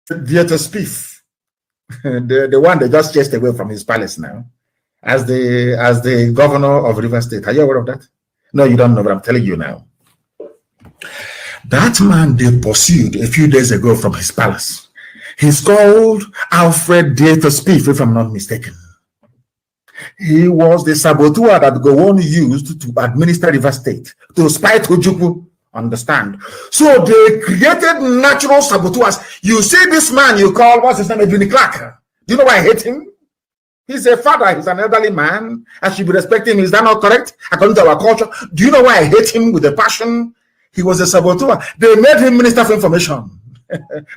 Dieter Spieth, the one that just chased away from his palace now, as the governor of River State. Are you aware of that? No, you don't know, but I'm telling you now. That man they pursued a few days ago from his palace. He's called Alfred Dieter Spieth, if I'm not mistaken. He was the saboteur that Gowon used to administer River State, to spite Ojukwu. Understand? So they created natural saboteurs. You see this man you call, what's his name, Edwin Clark. Do you know why I hate him? He's a father, he's an elderly man. I should be respecting him. Is that not correct? According to our culture. Do you know why I hate him with a passion? He was a saboteur. They made him Minister of Information.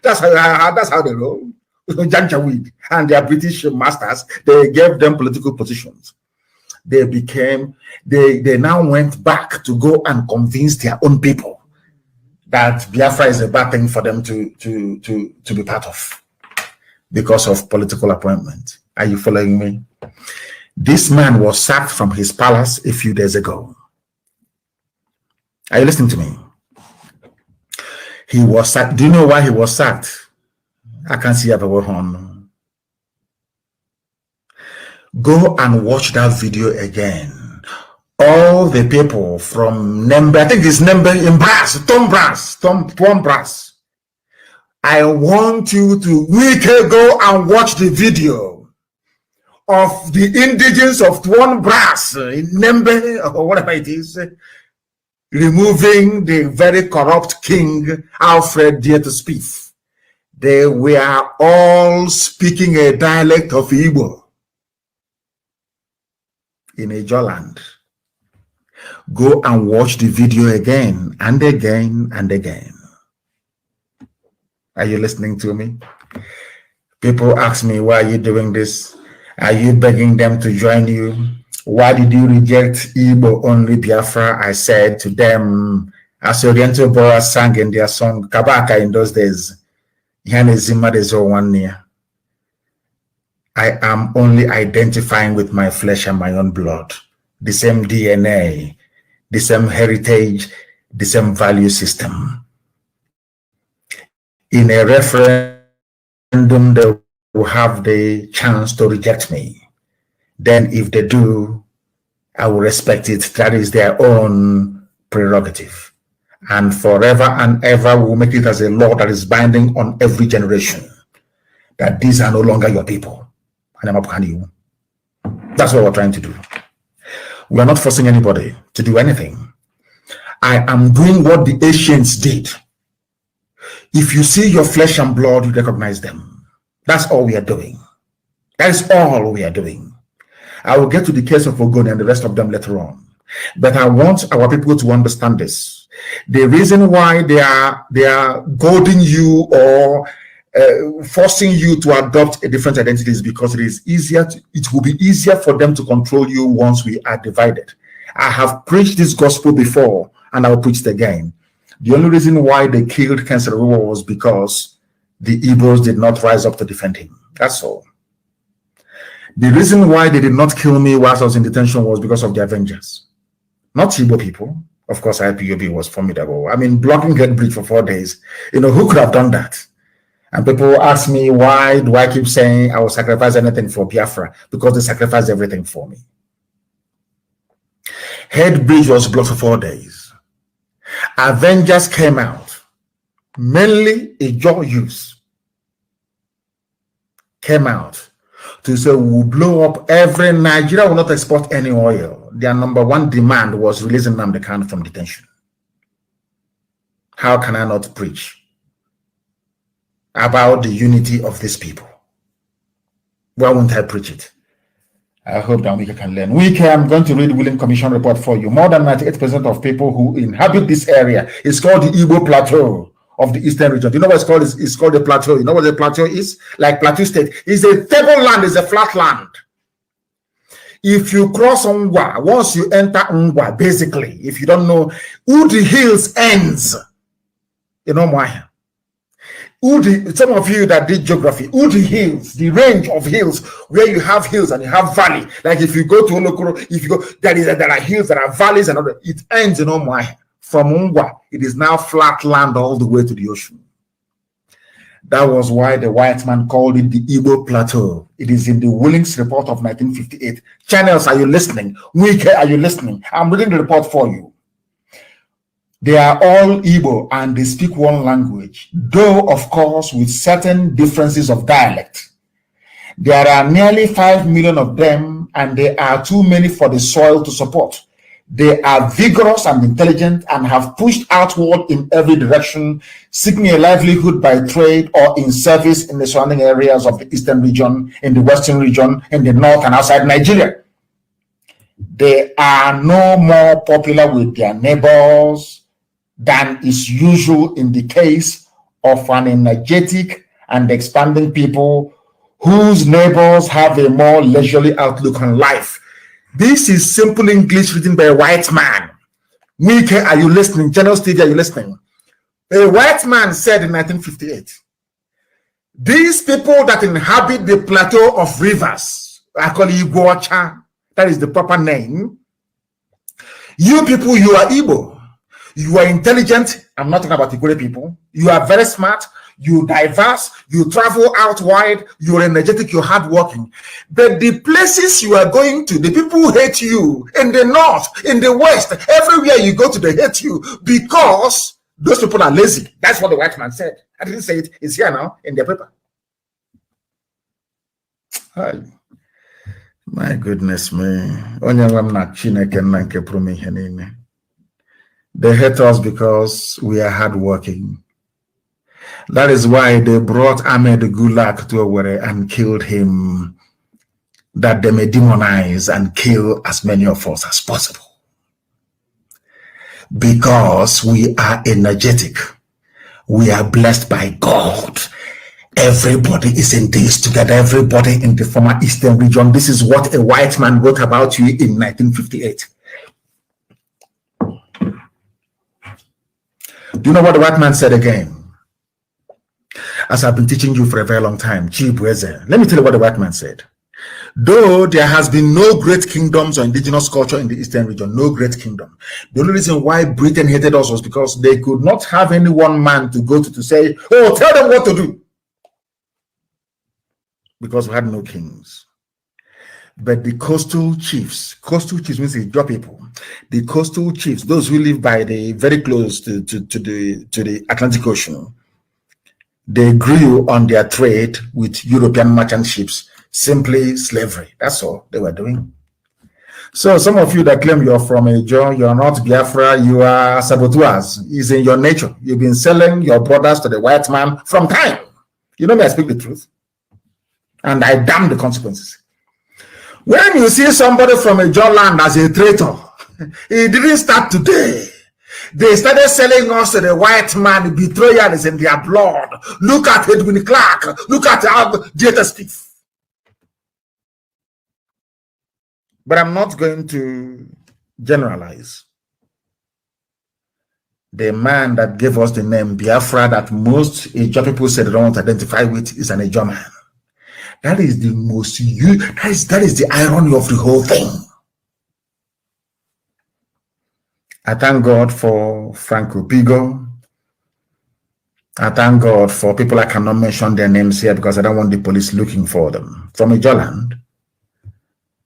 that's how they roll. Janjaweed and their British masters, they gave them political positions. They now went back to go and convince their own people that Biafra is a bad thing for them to be part of because of political appointment. Are you following me? This man was sacked from his palace a few days ago. Are you listening to me? He was sacked. Do you know why he was sacked? I can't see a on. Go and watch that video again. All the people from Nembe, I think it's Nembe in Brass, Tom Brass. I want you to Wike go and watch the video of the indigents of Tuan Brass in Nembe or whatever it is, removing the very corrupt king Alfred Dieter Spieth. They were all speaking a dialect of Igbo in a Joland. Go and watch the video again and again and again. Are you listening to me? People ask me, why are you doing this? Are you begging them to join you? Why did you reject Igbo only Biafra? I said to them, as Oriental Boras sang in their song Kabaka in those days, I am only identifying with my flesh and my own blood, the same DNA, the same heritage, the same value system. In a referendum, they will have the chance to reject me. Then if they do, I will respect it. That is their own prerogative. And forever and ever we'll make it as a law that is binding on every generation, that these are no longer your people. And I'm upon you. That's what we're trying to do. We are not forcing anybody to do anything. I am doing what the ancients did. If you see your flesh and blood, you recognize them. That's all we are doing. That is all we are doing. I will get to the case of Ogoni and the rest of them later on. But I want our people to understand this. The reason why they are goading you or forcing you to adopt a different identity is because it will be easier for them to control you once we are divided. I have preached this gospel before and I will preach it again. The only reason why they killed Ken Saro-Wiwa was because the Igbos did not rise up to defend him. That's all. The reason why they did not kill me whilst I was in detention was because of the Avengers. Not Igbo people. Of course, IPOB was formidable. I mean, blocking Head Bridge for 4 days. You know, who could have done that? And people ask me, why do I keep saying I will sacrifice anything for Biafra? Because they sacrificed everything for me. Head Bridge was blocked for 4 days. Avengers came out, mainly a jaw use, came out to say we'll blow up every Nigeria will not export any oil. Their number one demand was releasing Nnamdi Kanu from detention. How can I not preach about the unity of these people? Why won't I preach it? I hope that Wike can learn. Wike, I'm going to read the Willing Commission report for you. More than 98% of people who inhabit this area is called the Igbo Plateau of the Eastern region. Do you know what it's called? It's called the plateau. You know what the plateau is? Like Plateau State. It's a tableland, it's a flat land. If you cross Ngwa, once you enter Ngwa, basically, if you don't know, Udi Hills ends. You know why? Udi, some of you that did geography, Udi Hills, the range of hills where you have hills and you have valley. Like if you go to Olokoro, if you go, there are hills, there are valleys, and other. It ends in Omwai. From Ngwa, it is now flat land all the way to the ocean. That was why the white man called it the Igbo Plateau. It is in the Willings report of 1958. Channels, are you listening? Wike, are you listening? I'm reading the report for you. They are all Igbo and they speak one language, though, of course, with certain differences of dialect. There are nearly 5 million of them, and they are too many for the soil to support. They are vigorous and intelligent and have pushed outward in every direction, seeking a livelihood by trade or in service in the surrounding areas of the eastern region, in the western region, in the north and outside Nigeria. They are no more popular with their neighbors than is usual in the case of an energetic and expanding people whose neighbors have a more leisurely outlook on life. This is simple English written by a white man. Wike, are you listening? General Stevie, are you listening? A white man said in 1958, these people that inhabit the plateau of rivers, I call Igbocha, that is the proper name. You people, you are Igbo. You are intelligent. I'm not talking about Igbo people. You are very smart. You diverse. You travel out wide. You're energetic. You're hardworking. But the places you are going to, the people hate you. In the north, in the west, everywhere you go to, they hate you because those people are lazy. That's what the white man said. I didn't say it. It's here now in the paper. Hi. My goodness me. They hate us because we are hardworking. That is why they brought Ahmed Gulak to Owerri and killed him, that they may demonize and kill as many of us as possible. Because we are energetic. We are blessed by God. Everybody is in this together. Everybody in the former Eastern region. This is what a white man wrote about you in 1958. Do you know what the white man said again? As I've been teaching you for a very long time, let me tell you what the white man said. Though there has been no great kingdoms or indigenous culture in the Eastern region, no great kingdom. The only reason why Britain hated us was because they could not have any one man to go to say, oh, tell them what to do. Because we had no kings. But the coastal chiefs means the Ijaw people, the coastal chiefs, those who live by the very close to the Atlantic Ocean, they grew on their trade with European merchant ships, simply slavery. That's all they were doing. So some of you that claim you're from Ijaw, you're not Biafra, you are saboteurs. It's in your nature. You've been selling your brothers to the white man from time. You know me, I speak the truth. And I damn the consequences. When you see somebody from a John land as a traitor, it didn't start today. They started selling us to the white man. Betrayal is in their blood. Look at Edwin Clark. Look at J.T. Steve. But I'm not going to generalize. The man that gave us the name Biafra that most Ijaw people said they don't want to identify with is an Ijaw man. That is the most, that is the irony of the whole thing. I thank God for Franco Pigo. I thank God for people I cannot mention their names here because I don't want the police looking for them. From Ijaw land.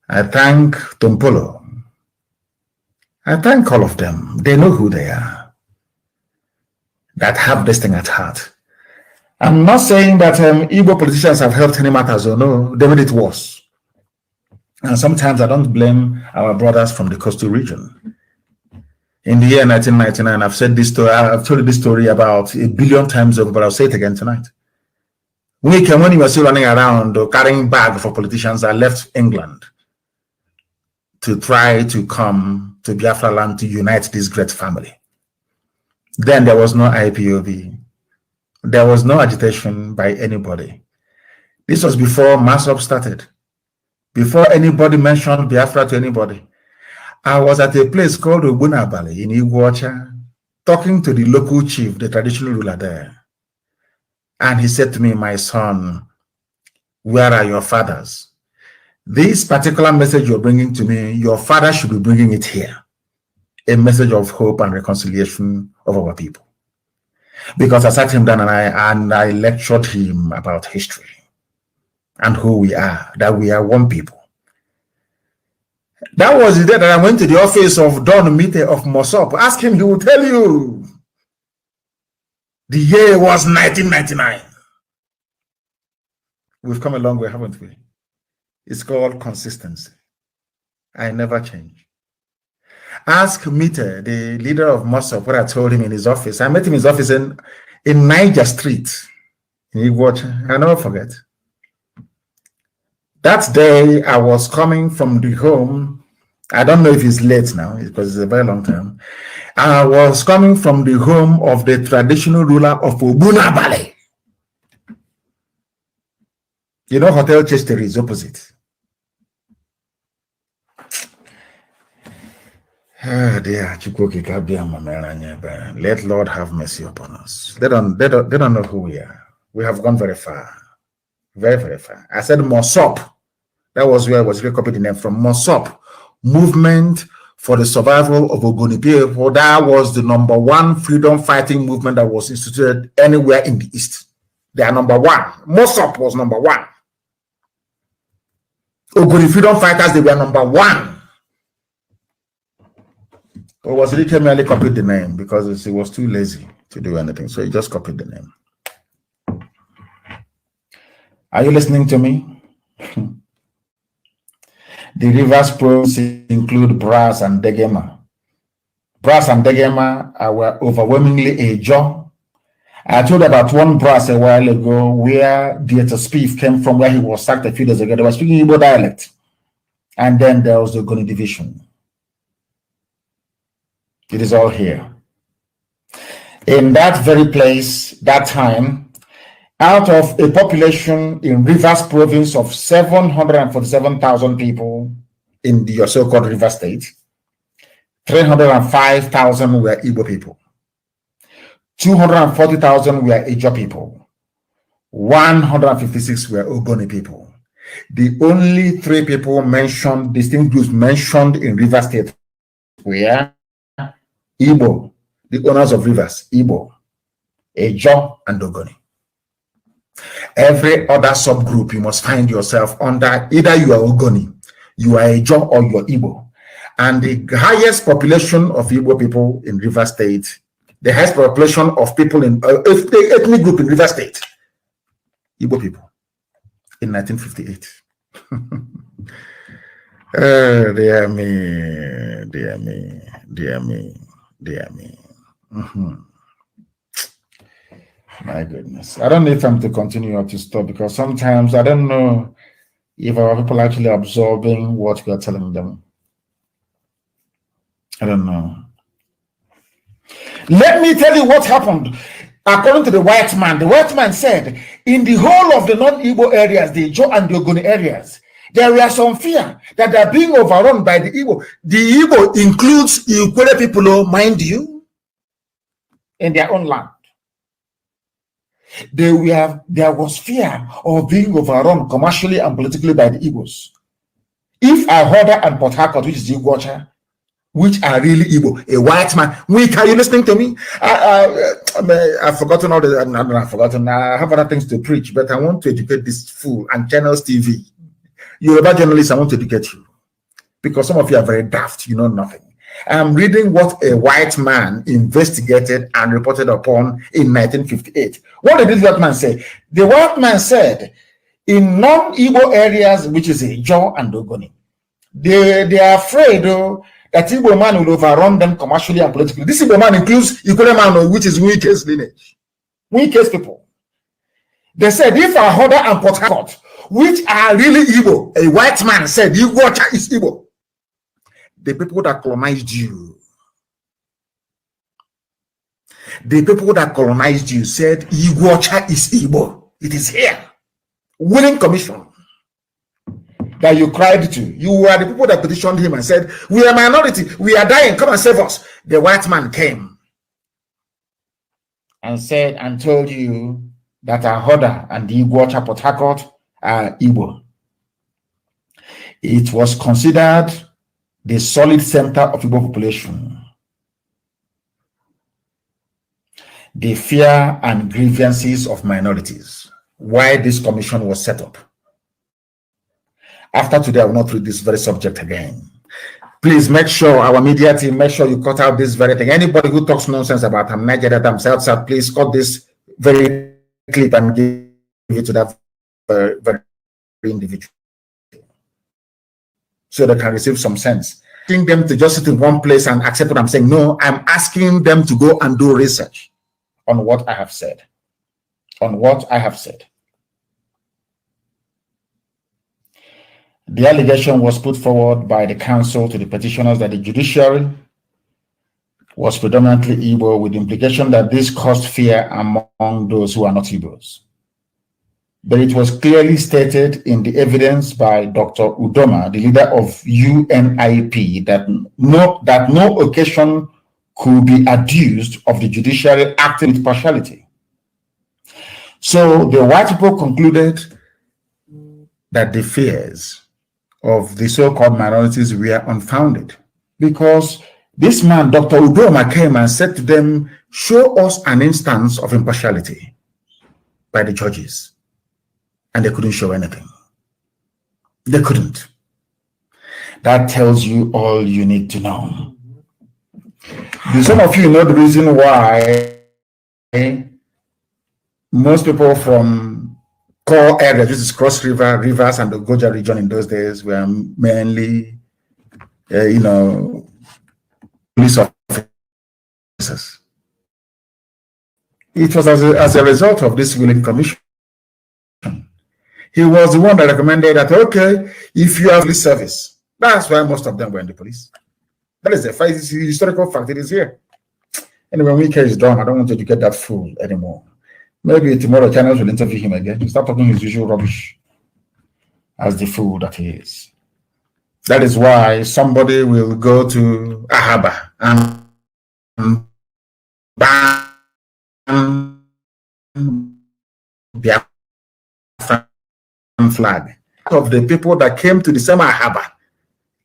I thank Tompolo. I thank all of them. They know who they are. That have this thing at heart. I'm not saying that Igbo politicians have helped any matters or no, they made it worse. And sometimes I don't blame our brothers from the coastal region. In the year 1999, I've said this story, I've told you this story about 1 billion times over, but I'll say it again tonight. When you were still running around or carrying bags for politicians, I left England to try to come to Biafra land to unite this great family. Then there was no IPOB. There was no agitation by anybody. This was before mass-up started. Before anybody mentioned Biafra to anybody. I was at a place called Ogbunabali in Igbocha, talking to the local chief, the traditional ruler there. And he said to me, my son, where are your fathers? This particular message you're bringing to me, your father should be bringing it here. A message of hope and reconciliation of our people. because I sat him down and I lectured him about history and who we are, that we are one people. That was the day that I went to the office of Don Mite of Mosop. Ask him, he will tell you. The year was 1999. We've come a long way, haven't we? It's called consistency. I never change. Ask Mite, the leader of Mosop, what I told him in his office. I met him in his office in Niger Street. I never forget. That day, I was coming from the home. I don't know if it's late now, because it's a very long time. I was coming from the home of the traditional ruler of Obuna Valley. You know, Hotel Chester is opposite. Ah, dear, let Lord have mercy upon us. They don't know who we are. We have gone very far. Very, very far. I said Mosop. That was where I was recopied the name from. Mosop, Movement for the Survival of Ogoni people. That was the #1 freedom fighting movement that was instituted anywhere in the East. They are #1. Mosop was #1. Ogoni freedom fighters, they were #1. It was really merely copied the name because he was too lazy to do anything. So he just copied the name. Are you listening to me? The Rivers provinces include Brass and Degema. Brass and Degema were overwhelmingly Ejo. I told about one Brass a while ago where Dieter Spieth came from, where he was sacked a few days ago. They were speaking Igbo dialect. And then there was the Ogoni division. It is all here. In that very place, that time, out of a population in Rivers province of 747,000 people in the so-called River State, 305,000 were Igbo people, 240,000 were Ijo people, 156 were Ogoni people. The only 3 people mentioned, distinct groups mentioned in River State were Igbo, the owners of rivers, Igbo, Ejo, and Ogoni. Every other subgroup you must find yourself under, either you are Ogoni, you are Ejo, or you are Igbo. And the highest population of Igbo people in River State, the highest population of people in ethnic group in River State, Igbo people, in 1958. Dear me, dear me, dear me, dear me. My goodness. I don't need time to continue or to stop, because sometimes I don't know if our people are actually absorbing what we are telling them. I don't know. Let me tell you what happened. According to the white man said, in the whole of the non-Igbo areas, the Ijo and the Ogoni areas, there were some fear that they are being overrun by the Igbo. The Igbo includes Ikwere people, mind you, in their own land. There was fear of being overrun commercially and politically by the Igbos. If Ahoda and Port Harcourt, which is Igbocha, which are really Igbo, a white man, Wike, are you listening to me? I've forgotten all the, I've forgotten, I have other things to preach, but I want to educate this fool and Channels TV. Yoruba journalists, I want to educate you, because some of you are very daft, you know nothing. I'm reading what a white man investigated and reported upon in 1958. What did this white man say? The white man said, in non-Igbo areas, which is Ijo and Ogoni, they are afraid that Igbo man will overrun them commercially and politically. This Igbo man includes Ikwere man, which is Wike's lineage, Wike's people. They said, if Ahoda and Port Harcourt, which are really Igbo, a white man said, Igbocha is Igbo. The people that colonized you, said, Igbocha is Igbo. It is here. Winning commission that you cried to. You were the people that petitioned him and said, we are minority, we are dying, come and save us. The white man came and said and told you that Ahoda and the Igbocha Port Harcourt are Igbo. It was considered the solid center of Igbo population. the fear and grievances of minorities, why this commission was set up. After today, I will not read this very subject again. Please make sure, our media team, make sure you cut out this very thing. Anybody who talks nonsense about Nigeria themselves, please cut this very clip and give it to that very individual, so they can receive some sense. Asking them to just sit in one place and accept what I'm saying. No, I'm asking them to go and do research on what I have said. On what I have said. The allegation was put forward by the counsel to the petitioners that the judiciary was predominantly Igbo, with the implication that this caused fear among those who are not Igbos. But it was clearly stated in the evidence by Dr. Udoma, the leader of UNIP, that no occasion could be adduced of the judiciary acting with partiality. So the white people concluded that the fears of the so-called minorities were unfounded, because this man, Dr. Udoma, came and said to them, show us an instance of impartiality by the judges. And they couldn't show anything. They couldn't. That tells you all you need to know. Some of you know the reason why most people from core areas, this is Cross River, Rivers, and the Goja region in those days, were mainly, police officers. It was as a result of this willing commission. He was the one that recommended that, okay, if you have police service, that's why most of them were in the police. That is a fact, it's a historical fact, it is here. Anyway, when Wike is done, I don't want you to get that fool anymore. Maybe tomorrow channels will interview him again. He'll start talking his usual rubbish as the fool that he is. That is why somebody will go to Ahaba and ban Biafra flag of the people that came to the same Ahaba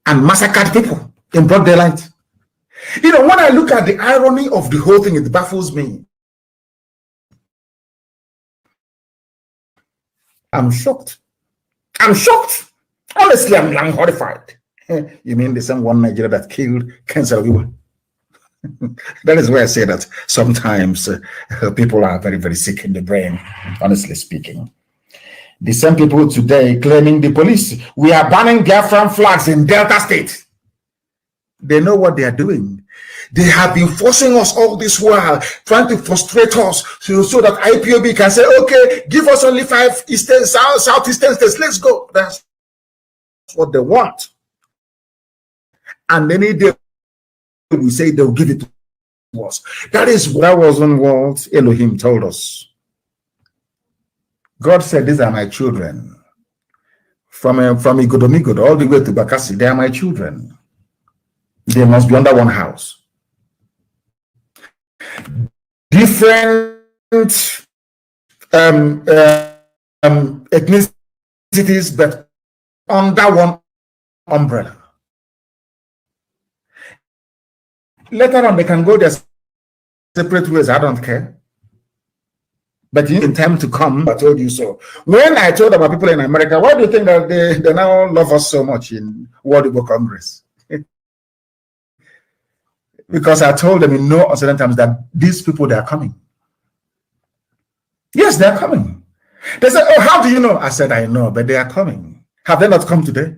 and massacred people in broad daylight. You know, when I look at the irony of the whole thing, it baffles me. I'm shocked. I'm shocked. Honestly, I'm horrified. You mean the same one Nigeria that killed cancer people? That is why I say that sometimes people are very, very sick in the brain, honestly speaking. The same people today claiming the police, we are banning Biafran flags in Delta State. They know what they are doing. They have been forcing us all this while, trying to frustrate us so that IPOB can say, okay, give us only 5 eastern, southeastern states, let's go. That's what they want. And any day we say they'll give it to us. That wasn't what Elohim told us. God said, these are my children. From Igodomigodo all the way to Bakassi, they are my children. They must be under one house. Different ethnicities, but under one umbrella. Later on, they can go their separate ways. I don't care. But in time to come, I told you so. When I told about people in America, why do you think that they now love us so much in World Igbo Congress? Because I told them in no uncertain terms that these people, they are coming. Yes, they are coming. They said, oh, how do you know? I said, I know, but they are coming. Have they not come today?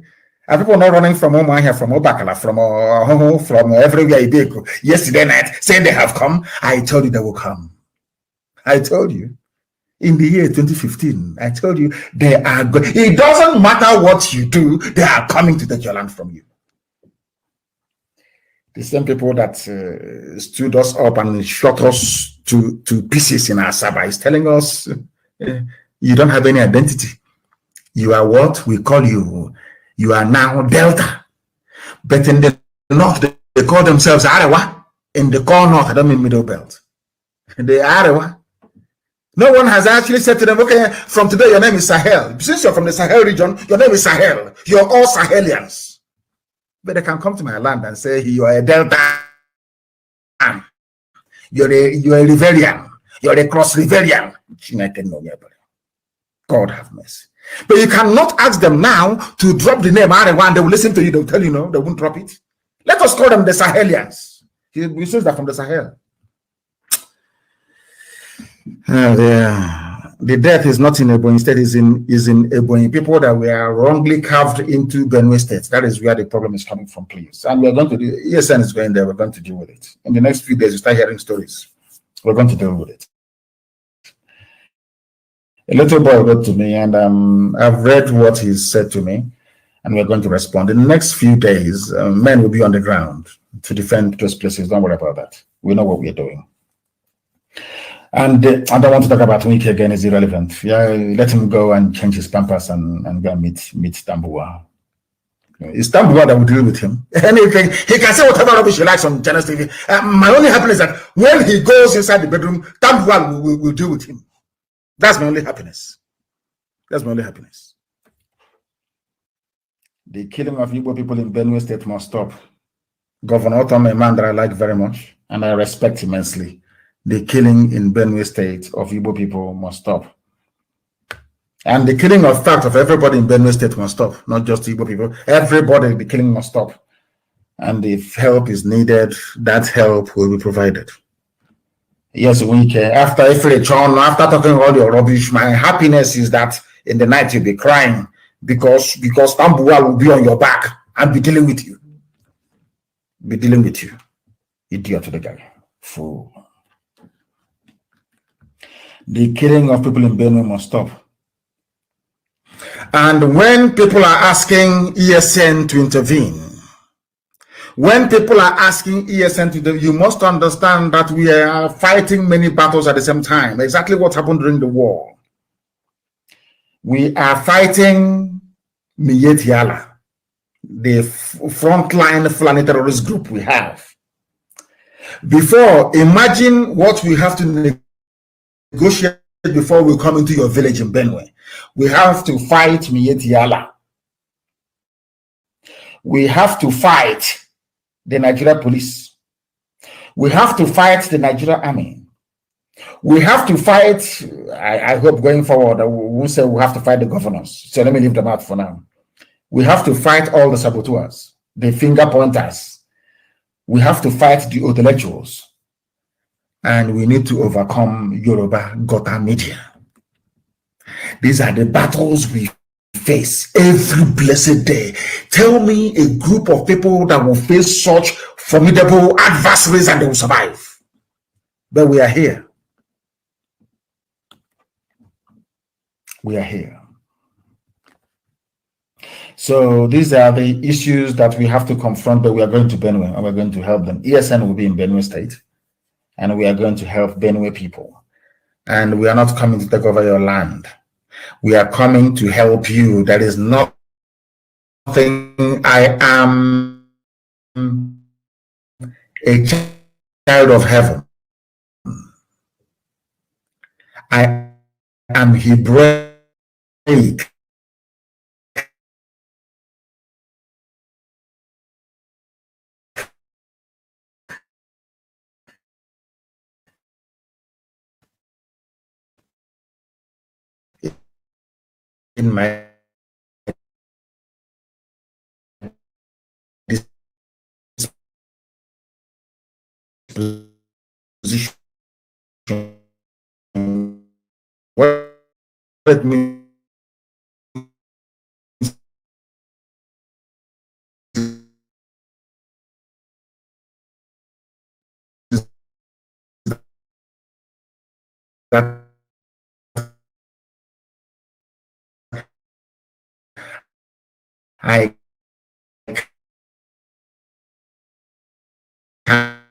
Are people not running from Omahia, from Obakala, from everywhere they go? Yesterday night, saying they have come. I told you they will come. I told you. In the year 2015, I told you they are going. It doesn't matter what you do, they are coming to take your land from you. The same people that stood us up and shot us to pieces in Asaba is telling us you don't have any identity. You are what we call you. You are now Delta. But in the north, they call themselves Arewa. In the core north, I don't mean middle belt. They are Arewa. No one has actually said to them, okay, from today your name is Sahel. Since you're from the Sahel region, your name is Sahel. You're all Sahelians. But they can come to my land and say, you are a Delta. You're a Riverian. You're a cross rebellion. God have mercy. But you cannot ask them now to drop the name Arewa. They will listen to you. They'll tell you no. They won't drop it. Let us call them the Sahelians. He says that from the Sahel. The death is not in Ebonyi State, is in Ebonyi. People that were wrongly carved into Benue State. That is where the problem is coming from, please. And we're going to do, ESN is going there, we're going to deal with it. In the next few days, you start hearing stories. We're going to deal with it. A little boy wrote to me, and I've read what he said to me, and we're going to respond. In the next few days, men will be on the ground to defend those places. Don't worry about that. We know what we're doing. And I don't want to talk about Wike again, it's irrelevant. Yeah, let him go and change his pampers and go and meet Tambua. It's Tambua that will deal with him. Anything, he can say whatever rubbish he likes on Channel TV. My only happiness is that when he goes inside the bedroom, Tambua will deal with him. That's my only happiness. That's my only happiness. The killing of Igbo people in Benue State must stop. Governor Otom, a man that I like very much and I respect immensely. The killing in Benue State of Igbo people must stop. And the killing of fact of everybody in Benue State must stop, not just Igbo people. Everybody, the killing must stop. And if help is needed, that help will be provided. Yes, Wike, after talking all your rubbish, my happiness is that in the night you'll be crying because Tambua will be on your back and be dealing with you. Be dealing with you. Idiot to the guy. Fool. The killing of people in Benue must stop. And when people are asking ESN to intervene, when people are asking ESN to intervene, you must understand that we are fighting many battles at the same time. Exactly what happened during the war. We are fighting Miyetti Allah, the frontline Fulani terrorist group we have. Before, imagine what we have to negotiate before we come into your village in Benue. We have to fight Miyetti Allah. We have to fight the Nigeria police. We have to fight the Nigeria army. We have to fight, I hope going forward, we won't say we have to fight the governors. So let me leave them out for now. We have to fight all the saboteurs, the finger pointers. We have to fight the intellectuals. And we need to overcome Yoruba Gota media. These are the battles we face every blessed day. Tell me a group of people that will face such formidable adversaries and they will survive. But we are here. We are here. So these are the issues that we have to confront, but we are going to Benue and we're going to help them. ESN will be in Benue State. And we are going to help Benue people. And we are not coming to take over your land. We are coming to help you. There is nothing. I am a child of heaven. I am Hebraic. In my position, what it means that I can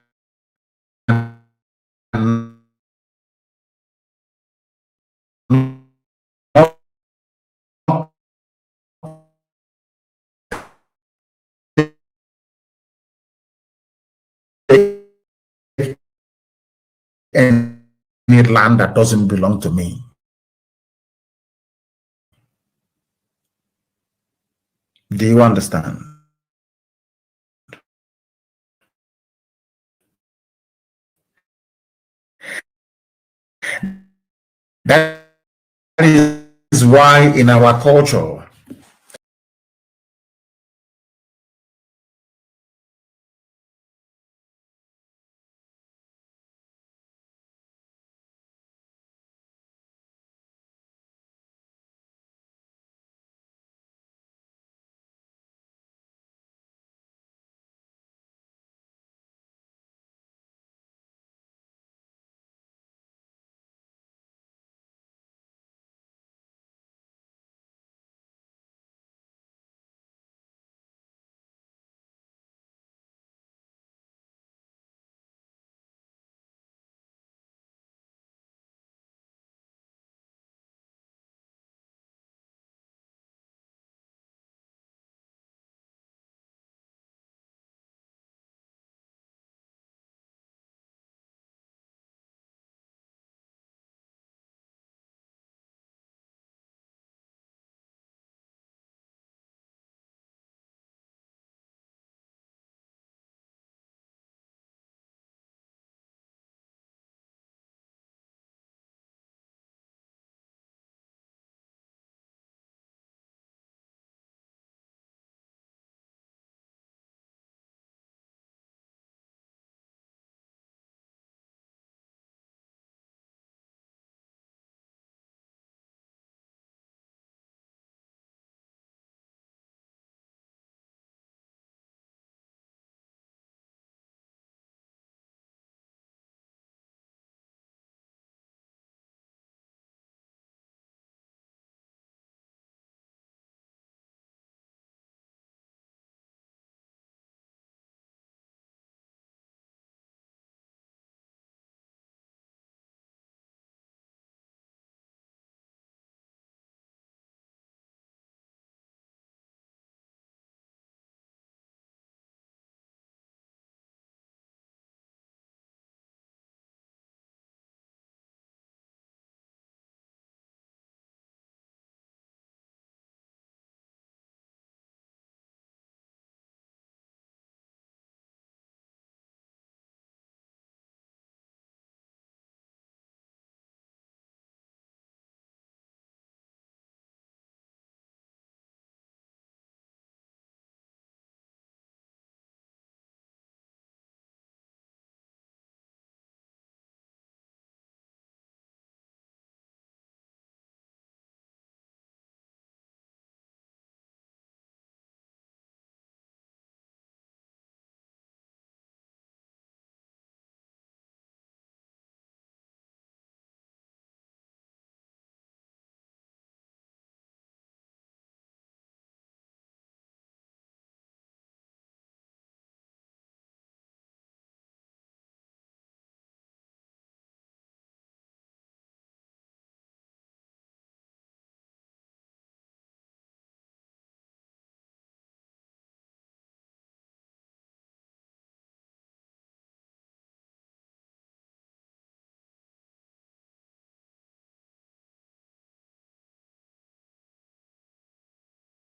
any land that doesn't belong to me. Do you understand? That is why in our culture,